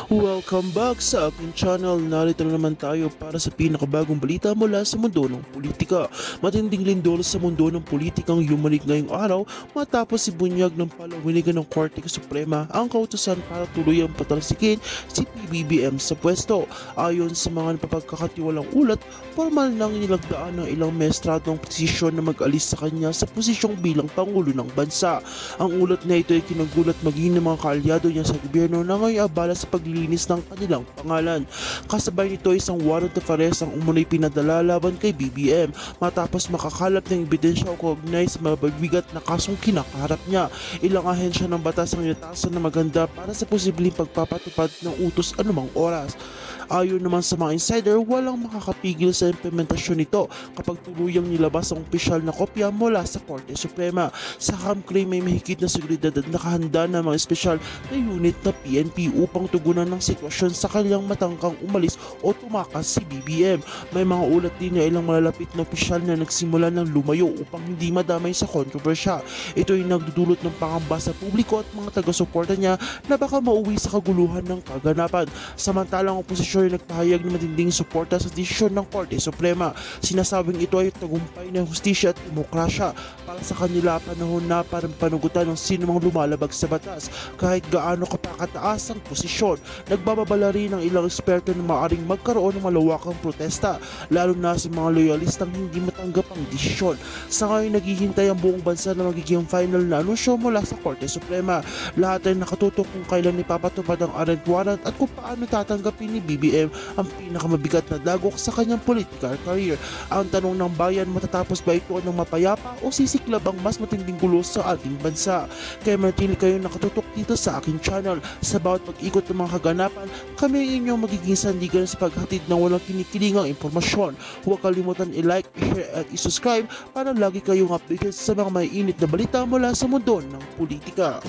Welcome back sa aking channel. Narito na naman tayo para sa pinakabagong balita mula sa mundo ng politika. Matinding lindol sa mundo ng politikang yumalik ngayong araw matapos ibunyag ng palawinigan ng Korte Suprema ang kautusan para tuluyang patalsikin si PBBM sa pwesto. Ayon sa mga napapagkakatiwalang ulat, formal nang nilagdaan ng ilang maestradong posisyon na mag-alis sa kanya sa posisyong bilang Pangulo ng Bansa. Ang ulat na ito ay kinagulat maging ng mga kaalyado niya sa gobyerno na ngayon abala sa paglilinis ng kanilang pangalan. Kasabay nito isang warrant of arrest ang umunoy pinadala laban kay BBM matapos makakalap ng ebidensya o kaugnay sa mabibigat na kasong kinakaharap niya. Ilang ahensya ng batas ang inatasan na maganda para sa posibleng pagpapatupad ng utos anumang oras. Ayon naman sa mga insider, walang makakapigil sa implementasyon nito kapag tuluyang nilabas ang opisyal na kopya mula sa Korte Suprema. Sa claim may mahigit na seguridad at nakahanda na mga espesyal na unit na PNP upang tugunan ng sitwasyon sa kanilang matangkang umalis o tumakas si BBM. May mga ulat din na ilang malalapit na opisyal na nagsimula ng lumayo upang hindi madamay sa kontrobersya. Ito ay nagdudulot ng pangamba sa publiko at mga taga-suporta niya na baka mauwi sa kaguluhan ng kaganapan. Samantalang oposisyon ay nagpahayag ng matinding suporta sa desisyon ng Korte Suprema. Sinasabing ito ay tagumpay ng hustisya at demokrasya para sa kanila panahon na parang panugutan ng sinumang lumalabag sa batas kahit gaano kapakataas ang posisyon. Nagbababala rin ng ilang eksperto na maaaring magkaroon ng malawakang protesta lalo na sa mga loyalistang hindi matanggap ang desisyon. Sa ngayon naghihintay ang buong bansa na magiging final na anunsyo mula sa Korte Suprema. Lahat ay nakatutok kung kailan ipapatupad ang arrest warrant at kung paano tatanggapin ni BBM ang pinakamabigat na dagok sa kanyang political career. Ang tanong ng bayan, matatapos ba ito ng mapayapa o sisiklab ang mas matinding gulo sa ating bansa? Kaya manatili kayong nakatutok dito sa aking channel. Sa bawat pag-ikot ng mga kaganapan, kami ang inyong magiging sandigan sa paghatid ng walang kinikilingang impormasyon. Huwag kalimutan i-like, i-share at i-subscribe para lagi kayong updated sa mga maiinit na balita mula sa mundo ng politika.